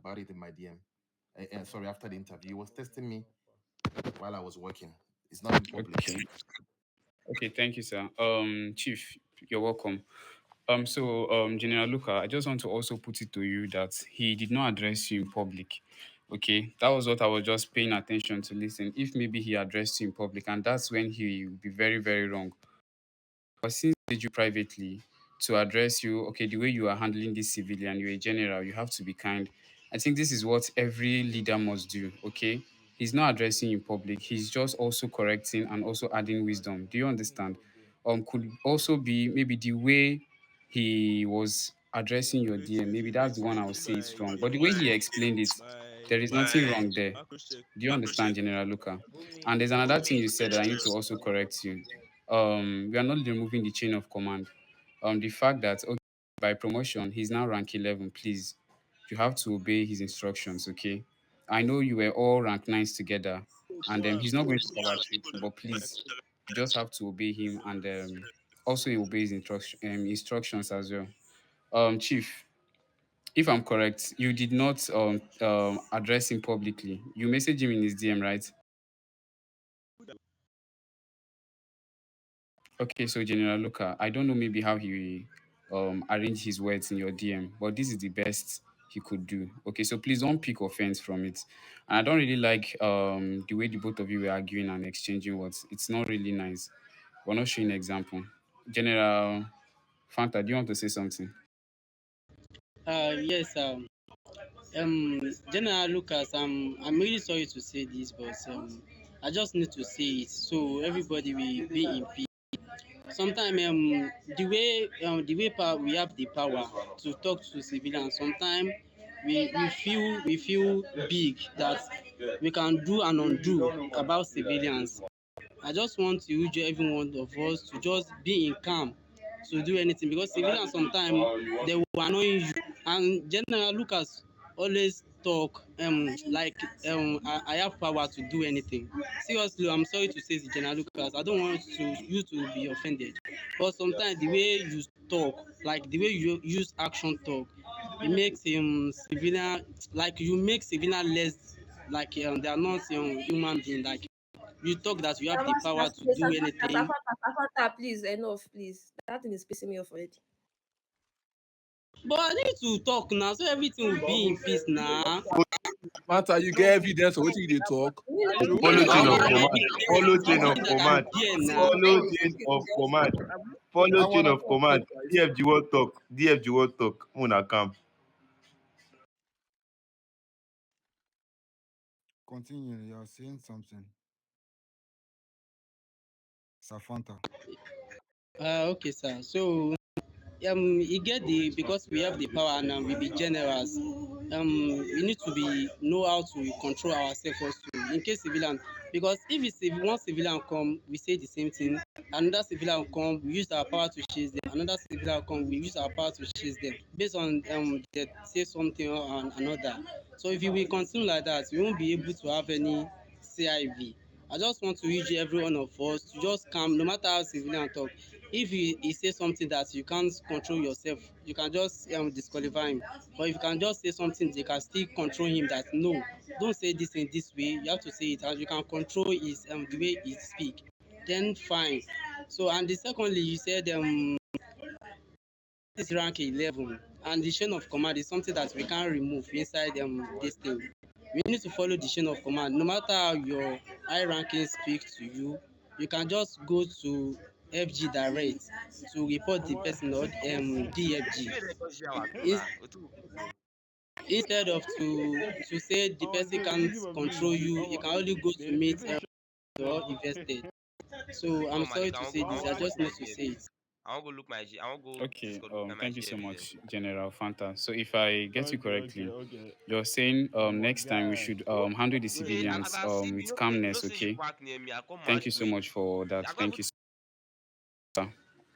about it in my DM. Sorry, after the interview, he was testing me while I was working. It's not in public. Okay. Okay, thank you, sir. Chief, you're welcome. General Luca, I just want to also put it to you that he did not address you in public. Okay, that was what I was just paying attention to listen. If maybe he addressed you in public, and that's when he will be very, very wrong. But since he did you privately to address you, okay, the way you are handling this civilian, you're a general, you have to be kind. I think this is what every leader must do, okay? He's not addressing you in public, he's just also correcting and also adding wisdom. Do you understand? Could also be maybe the way he was addressing your DM, maybe that's the one I would say is wrong. But the way he explained it, there is nothing wrong there. Do you understand, General Luca? And there's another thing you said that I need to also correct you. We are not removing the chain of command. The fact that okay, by promotion he's now rank 11, please, you have to obey his instructions. Okay, I know you were all rank nines together, and he's not going to power treat you, but please, you just have to obey him and also obey his instructions as well. Chief, if I'm correct, you did not address him publicly. You messaged him in his DM, right? Okay, so General Luca, I don't know maybe how he arranged his words in your DM, but this is the best he could do. Okay, so please don't pick offense from it. And I don't really like the way the both of you were arguing and exchanging words. It's not really nice. We're not showing example. General Fanta, do you want to say something? Yes, General Lucas, I'm really sorry to say this, but I just need to say it so everybody will be in peace. Sometimes we have the power to talk to civilians. Sometimes we feel big that we can do and undo about civilians. I just want to urge every one of us to just be in calm to do anything because civilians sometimes they will annoy you. And General Lucas always talk like I have power to do anything. Seriously, I'm sorry to say this, General Lucas. I don't want you to be offended, but sometimes the way you talk, like the way you use action talk, it makes civilian like you make civilian less like they are not human being like you talk that you have the power to do anything. Safata, please, enough, please. That thing is pissing me off already. But I need to talk now so everything will be in peace now. Matter, you get evidence of what you dey talk. Follow chain of Yes, command. Follow chain of somebody that command. I'm there now. Follow chain of command. Follow I chain wanna of command. DFG won't talk. DFG won't talk. Muna come. Continue. You're saying something. Safanta. Okay, sir. So e get the because we have the power and we be generals. We need to be know how to control ourselves also in case civilian because if one civilian come we say the same thing, another civilian come we use our power to chase them, another civilian come we use our power to chase them based on they say something or another. So if we will continue like that we won't be able to have any CIV. I just want to urge every one of us to just calm no matter how civilian talk. If he say something that you can't control yourself, you can just disqualify him. But if you can just say something, they can still control him that no, don't say this in this way. You have to say it and you can control his the way he speak. Then fine. So and the secondly, you said this rank 11 and the chain of command is something that we can't remove inside this thing. We need to follow the chain of command. No matter how your high ranking speak to you, you can just go to FG direct to report the person or DFG. In- Instead of to say the person can't control you, you can only go to meet or invested. So I'm sorry to say this, I just need to say it. I won't go look my G. I won't go Okay, disqualify my thank you G so evidence. much, General Fanta. So if I get you Okay. correctly, you're saying next time we Guy. should handle the Wait, as civilians I see with you know calmness, say you okay? park near me. I come Thank out you so wait. much for that. I got Thank even you, sir.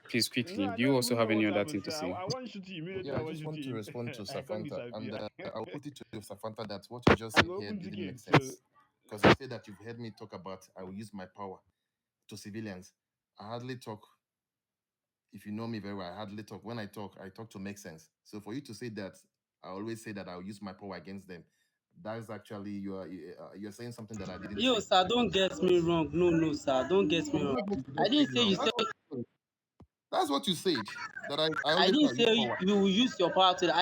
Please quickly, No, I do you don't also even have know any what other happened, thing to sir. say? I want to shoot you immediately. Yeah, I I want just to shoot want to him. respond to I can't Safanta, and disappear. I'll put it to you, Safanta, that what you just I said go here open didn't make ticket. So sense. Because you said that you've heard me talk about I will use my power to civilians. I hardly talk. If you know me very well, I hardly talk. When I talk to make sense. So for you to say that I always say that I'll use my power against them. That is actually you're saying something that I didn't Yo, say. sir, don't get me wrong. No, no, sir, don't get me So wrong. that's what you I just said didn't say now. you said. That's what you said. That I I always say didn't I use say power. you will use your power to.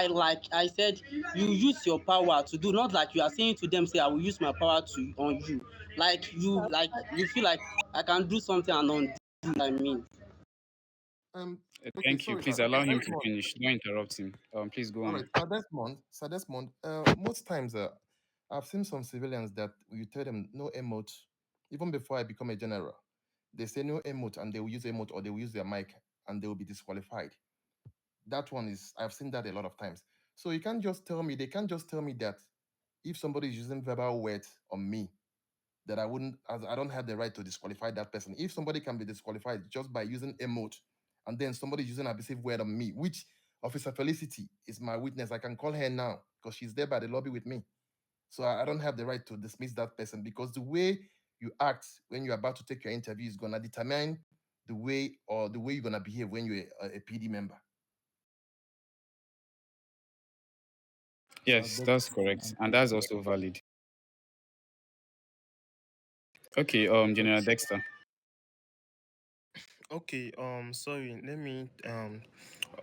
I said you use your power to do. Not like you are saying to them, say I will use my power to on you. Like you feel like I can do something and undo. I mean, Um. Okay. Thank you. Sorry, Please sir. allow him to Desmond. finish. Don't interrupt him. Please go All right, on. Sir Desmond. Sir Desmond. Most times, I've seen some civilians that you tell them no emote, even before I become a general. They say no emote, and they will use emote or they will use their mic, and they will be disqualified. That one is I've seen that a lot of times. So you can't just tell me. They can't just tell me that if somebody is using verbal words on me, that I wouldn't, as I don't have the right to disqualify that person. If somebody can be disqualified just by using emote, and then somebody using abusive word on me, which Officer Felicity is my witness, I can call her now because she's there by the lobby with me. So I don't have the right to dismiss that person because the way you act when you're about to take your interview is gonna determine the way you're gonna behave when you're a PD member. Yes, that's correct, and that's also valid. Okay, General Dexter. Okay, sorry, let me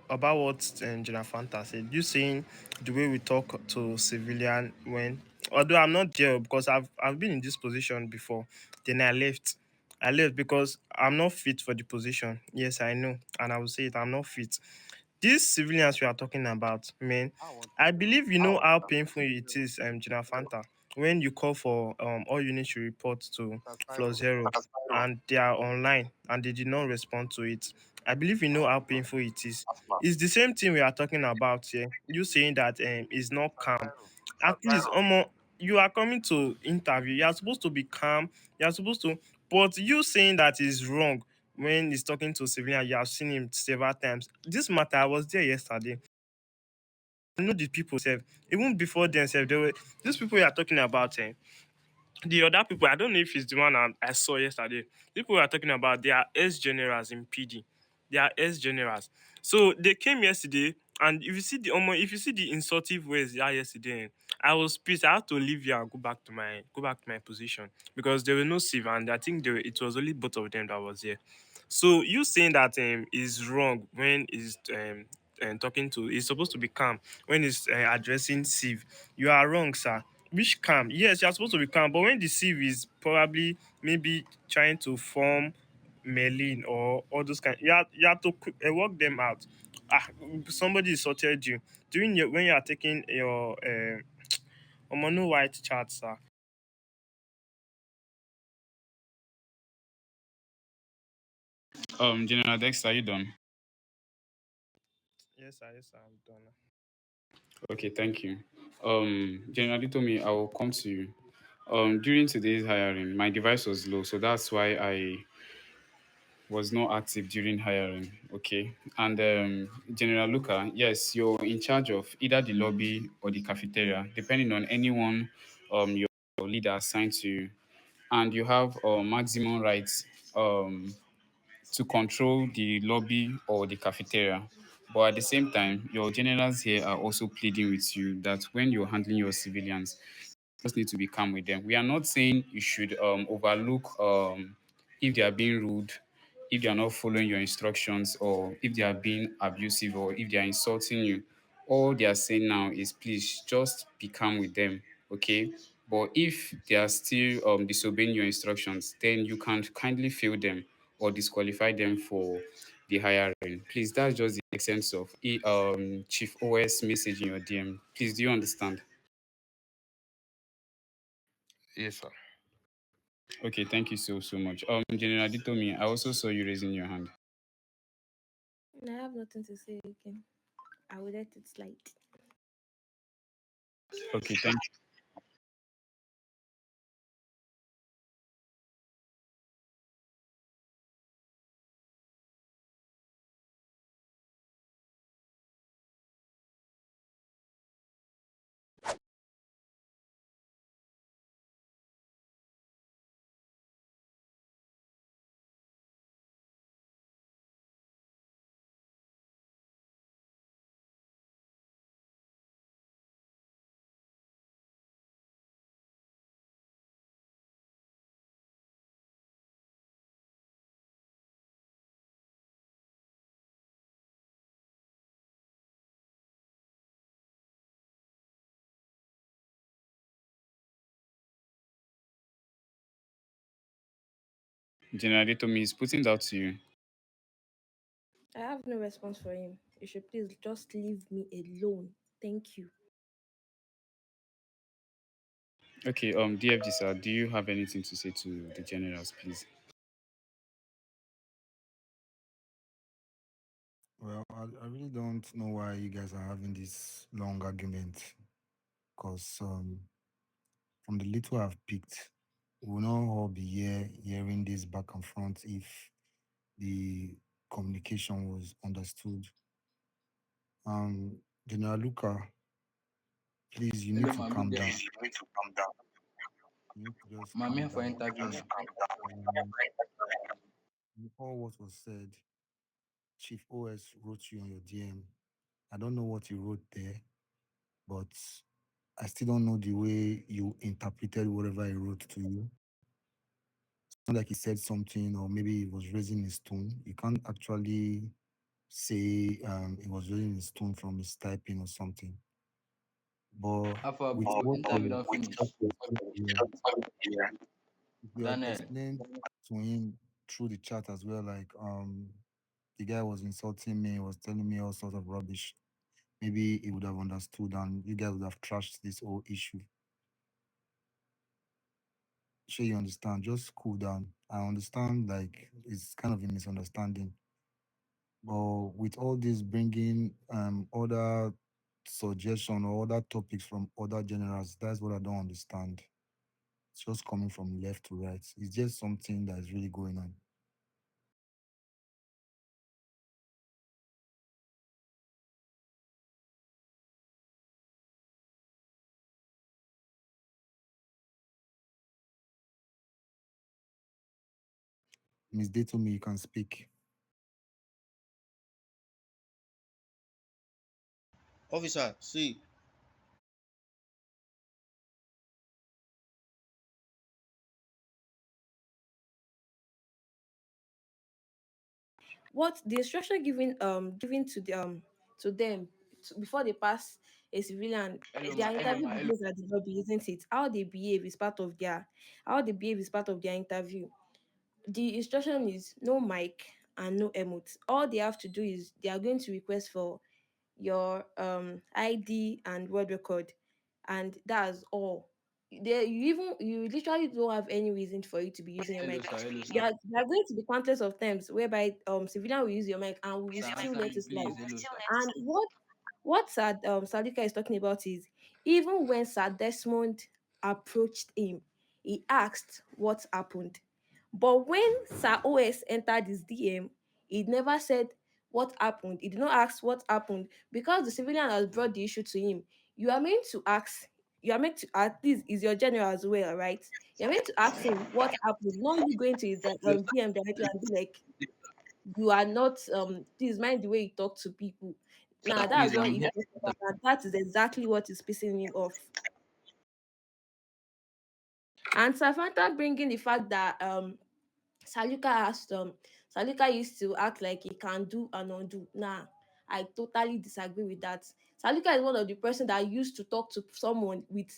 about what General Fanta said. You saying the way we talk to civilian when, although I'm not there because I've been in this position before, then I left. I left because I'm not fit for the position. Yes, I know, and I will say it. I'm not fit. These civilians we are talking about, man, I believe you know how painful it is, General Fanta, when you call for all units to report to Floor Zero and they are online and they did not respond to it. I believe you know how painful it is. It's the same thing we are talking about here. You saying that it's not calm. At least, you are coming to interview. You are supposed to be calm. You are supposed to, but you saying that is wrong when he's talking to civilian. You have seen him several times. This matter, I was there yesterday. I know the people, sef, even before them, sef, they were these people you are talking about. The other people, I don't know if it's the one I saw yesterday. People we are talking about, they are ex generals in PD. They are ex generals. So they came yesterday, and if you see the insultive ways they are yesterday, I was pissed. I had to leave here and go back to my position because there were no sieve, and I think it was only both of them that was here. So you saying that is wrong when is talking to is supposed to be calm when he's addressing sieve. You are wrong, sir. Which calm? Yes, you're supposed to be calm, but when the sieve is probably maybe trying to form Merlin or all those kind, you have to work them out. Ah, somebody insulted you during your when you are taking your mono white chart, sir. General Dexter, are you done? Yes, sir, I'm done. Okay, thank you. General Ditomi, I will come to you. During today's hiring, my device was low, so that's why I was not active during hiring. Okay, and General Luca, yes, you're in charge of either the lobby or the cafeteria, depending on anyone your leader assigned to you, and you have maximum rights to control the lobby or the cafeteria. But at the same time, your generals here are also pleading with you that when you're handling your civilians, just need to be calm with them. We are not saying you should overlook if they are being rude, if they are not following your instructions, or if they are being abusive, or if they are insulting you. All they are saying now is please just be calm with them, okay? But if they are still disobeying your instructions, then you can kindly fail them or disqualify them for the hiring. Please, that's just the essence of Chief OS message in your DM. Please, do you understand? Yes, sir. Okay, thank you so much. General Ditomi, I also saw you raising your hand. I have nothing to say again. I will let it slide. Okay, thank General Detomi is putting that to you. I have no response for him. You should please just leave me alone. Thank you. Okay, DFG sir, do you have anything to say to the generals, please? Well, I really don't know why you guys are having this long argument. Because from the little I've picked, we will not all be here hearing this back and front if the communication was understood. General Luca, please, you need Hello, to Mami calm there. down. You need to just I'm calm here for down. interview now. Um, before what was said, Chief OS wrote you on your DM. I don't know what you wrote there, but I still don't know the way you interpreted whatever he wrote to you. It's not like he said something, or maybe he was raising his tone. You can't actually say he was raising his tone from his typing or something. But Alpha with bro, what interview you don't what finish. you if you had Daniel, explained to him through the chat as well, like the guy was insulting me, was telling me all sorts of rubbish. Maybe he would have understood and you guys would have trashed this whole issue. Sure, you understand. Just cool down. I understand, like, it's kind of a misunderstanding. But with all this bringing other suggestion or other topics from other generals, that's what I don't understand. It's just coming from left to right. It's just something that is really going on. Miss Detomi, you can speak. Officer, see, What the instruction given to them before they pass a civilian, their hello interview ma, hello. begins at the lobby, isn't it? How they behave is part of their interview. The instruction is no mic and no emote. All they have to do is they are going to request for your ID and word record, and that's all. You literally don't have any reason for you to be using your Hello mic. sir, hello sir. There are going to be countless of times whereby civilian will use your mic and we will Sir, still answer let me it slide. please, hello sir. And what Salika is talking about is even when Sir Desmond approached him, he asked what happened. But when Sir OS entered his DM, he never said what happened. He did not ask what happened because the civilian has brought the issue to him. You are meant to ask. You are meant to, at least is your general as well, right? You're meant to ask him what happened, not you going to his Hello DM directly and be like, you are not please mind the way you talk to people. sir, Now that's please, what I'm he here. talked about, and that is exactly what is pissing him off. And Safanta bringing the fact that Salika asked Salika used to act like he can do and undo. Nah, I totally disagree with that. Salika is one of the person that used to talk to someone with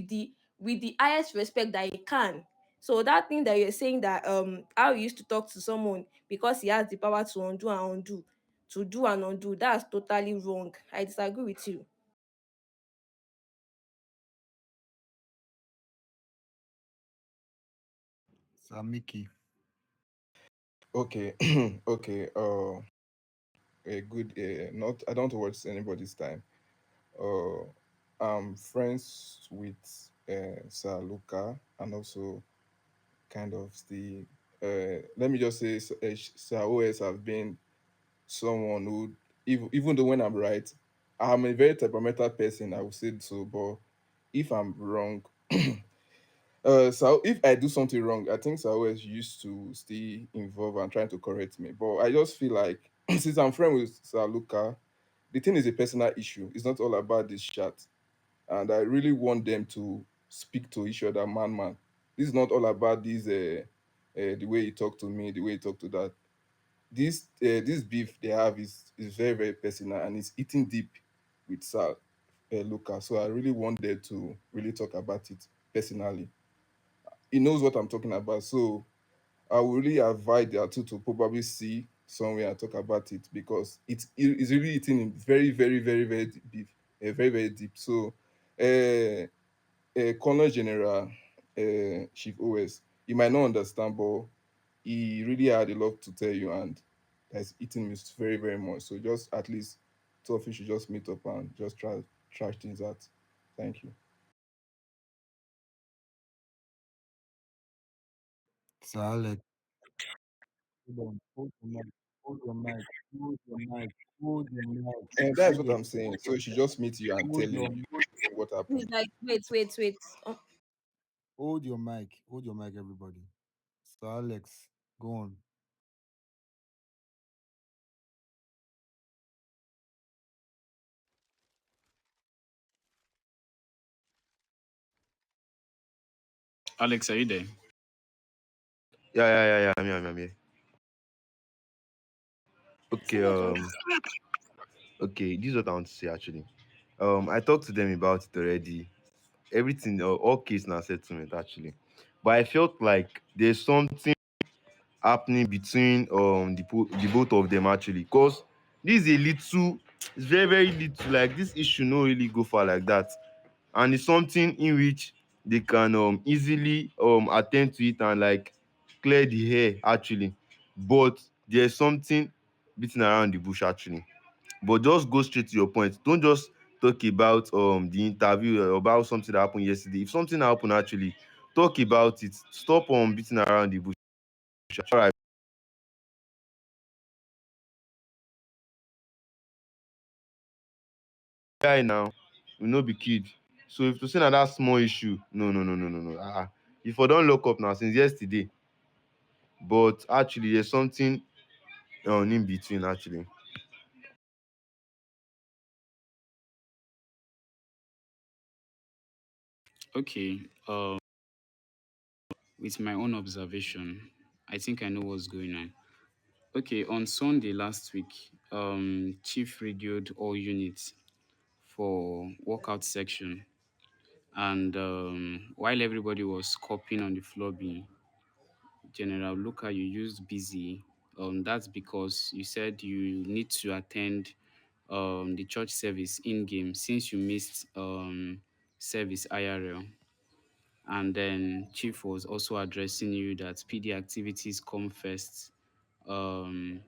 the with the highest respect that he can. So that thing that you're saying that how he used to talk to someone because he has the power to undo and undo, to do and undo, that's totally wrong. I disagree with you. Sir Mickey. Okay, okay. A good. Not. I don't want to waste anybody's time. Uh, I'm friends with Sir Luca and also kind of the. Let me just say, Sir OS have been someone who, even though when I'm right, I'm a very temperamental person. I would say so, but if I'm wrong, so if I do something wrong, I think Sir always used to stay involved and trying to correct me. But I just feel like since I'm friend with Sir Luca, the thing is a personal issue. It's not all about this chat, and I really want them to speak to each other, man, man. This is not all about this. The way you talk to me, the way you talk to that. This beef they have is very very personal and it's eating deep with Sir Luca. So I really want them to really talk about it personally. He knows what I'm talking about. So I would really advise their two to probably see somewhere and talk about it because it's really eating in very, very, very, very deep, very, very deep. So, Colonel General Chief OS, you might not understand, but he really had a lot to tell you, and has eaten me very, very much. So just at least two of you should just meet up and just try trash things out. Thank you. Sir Alex, hold on. Hold your mic. Hold your mic. Hold your mic. Hold your mic. And that's what Wait. I'm saying. So he should just meet you and Hold tell your you what He's happened. like, wait. hold your mic. Hold your mic, everybody. Sir Alex, go on. Alex, are you there? Yeah. I'm here. So Okay. much on Okay. This is what I want to say actually. I talked to them about it already. Everything, all case now settlement actually. But I felt like there's something happening between the both of them actually, cause this is a little, it's very very little. Like this issue no really go far like that, and it's something in which they can easily attend to it and like clear the hair actually. But there's something beating around the bush actually. But just go straight to your point. Don't just talk about the interview or about something that happened yesterday. If something happened actually, talk about it. Stop beating around the bush. All right. Guy now we no be kid. So if to say na that small issue, no. If I don lock up now since yesterday, but actually there's something in between actually. Okay. With my own observation, I think I know what's going on. Okay, on Sunday last week, Chief radioed all units for workout section, and while everybody was copying on the floor, being General Luca, you used busy. That's because you said you need to attend the church service in game since you missed service IRL. And then Chief was also addressing you that PD activities come first. Um,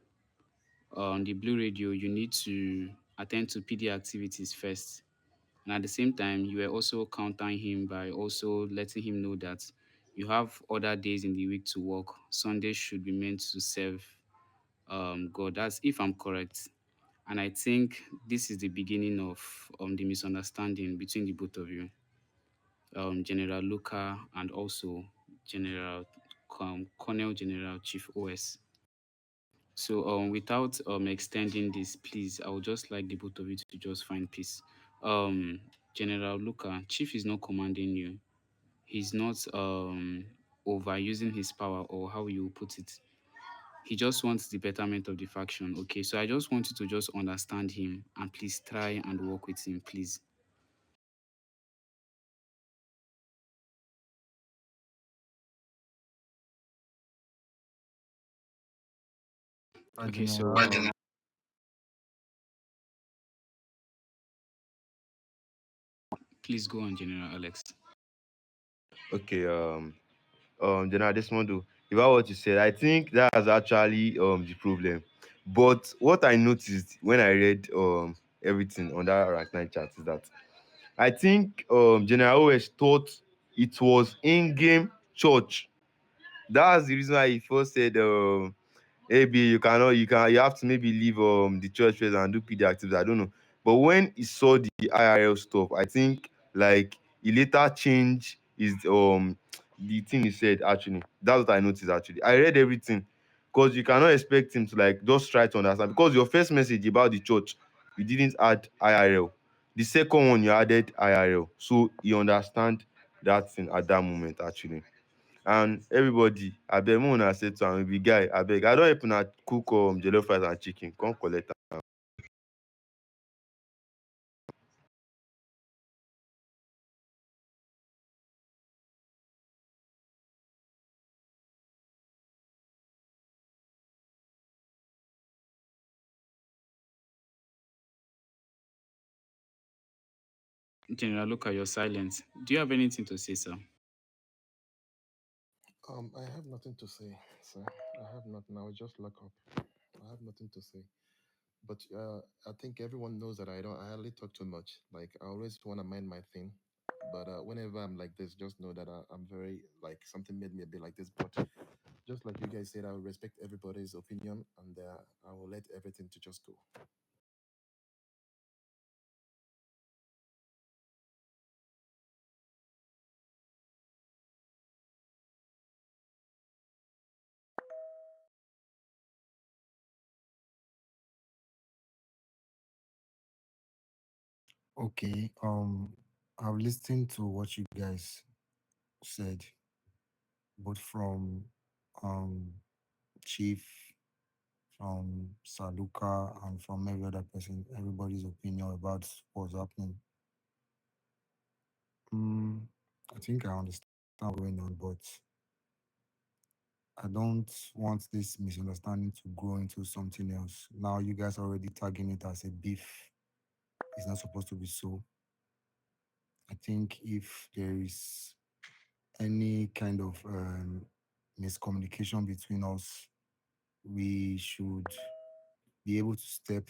on the Blue Radio, you need to attend to PD activities first. And at the same time, you were also countering him by also letting him know that you have other days in the week to work. Sunday should be meant to serve God. That's if I'm correct. And I think this is the beginning of the misunderstanding between the both of you, General Luca and also General Colonel General Chief OS. So without extending this, please, I would just like the both of you to just find peace. Um, General Luca, Chief is not commanding you. He's not overusing his power, or how you put it. He just wants the betterment of the faction. Okay, so I just want you to just understand him and please try and work with him, please. Okay, so General. please go on, General Alex. Okay. General Desmondo, about what you said, I think that's actually the problem. But what I noticed when I read everything on that rank 9 chat is that I think General OS thought it was in-game church. That's the reason why he first said maybe you have to maybe leave the church first and do PD activities. I don't know. But when he saw the IRL stuff, I think like he later changed his the thing he said actually. That's what I noticed actually. I read everything because you cannot expect him to like just try to understand because your first message about the church, you didn't add IRL. The second one you added IRL. So you understand that thing at that moment actually. And everybody abeg make una settle am, we be guy abeg I don help una cook jollof rice and chicken come collect am. General Luca, you're silent. Do you have anything to say, sir? I have nothing to say, sir. I have nothing. I will just lock up. I have nothing to say. But I think everyone knows that I hardly talk too much. Like I always want to mind my thing. But whenever I'm like this, just know that I'm very like something made me a bit like this. But just like you guys said, I will respect everybody's opinion and I will let everything to just go. Okay. I've listened to what you guys said, both from um Chief, from Saluka, and from every other person. Everybody's opinion about what's happening. Mm, I think I understand what's going on, but I don't want this misunderstanding to grow into something else. Now you guys are already tagging it as a beef. It's not supposed to be so. I think if there is any kind of miscommunication between us, we should be able to step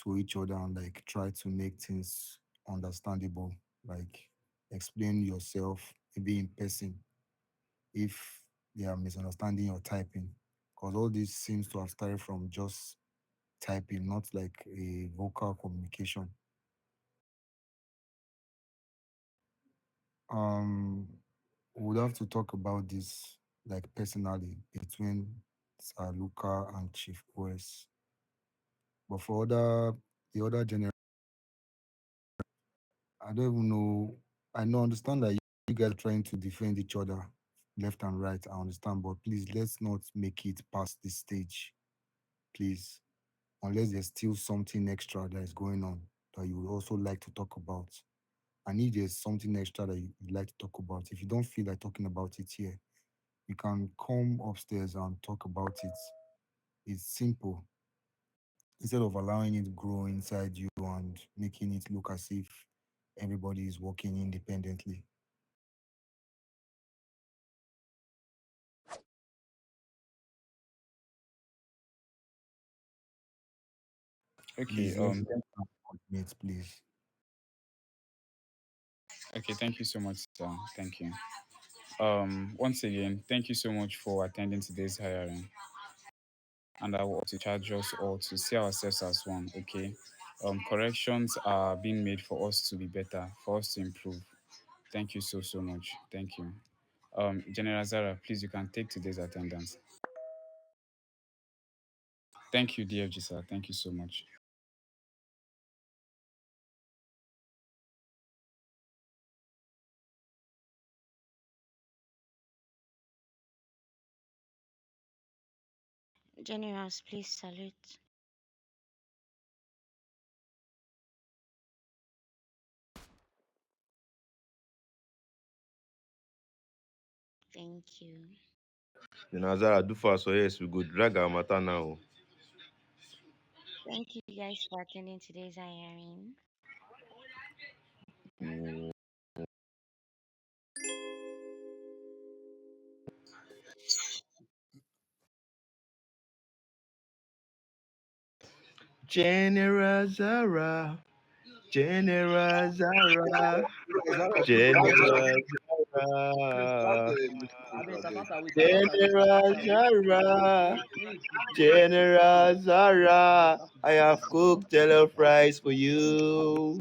to each other and like try to make things understandable. Like explain yourself, maybe in person, if they are misunderstanding your typing. Because all this seems to have started from just typing, not like a vocal communication. Um, we would have to talk about this like personally between Sir Luca and Chief OS. But for the other generation, I don't even know. I know understand that you guys are trying to defend each other left and right. I understand, but please let's not make it past this stage, please. Unless there's still something extra that is going on that you would also like to talk about. And if there's something extra that you'd like to talk about, if you don't feel like talking about it here, you can come upstairs and talk about it. It's simple. Instead of allowing it to grow inside you and making it look as if everybody is working independently. Okay. Please let's coordinate, please. Okay. Thank you so much, sir. Thank you. Once again, thank you so much for attending today's hiring. And I want to charge us all to see ourselves as one. Okay. Corrections are being made for us to be better, for us to improve. Thank you so much. Thank you. General Zara, please you can take today's attendance. Thank you, DFG sir. Thank you so much. Generals, please salute. Thank you. Then Azara, do fast so yes, we go drag our matter now. Thank you guys for attending today's hiring. Mm. General Zara, General Zara, General Zara, General Zara, General Zara. I have cooked jollof rice for you.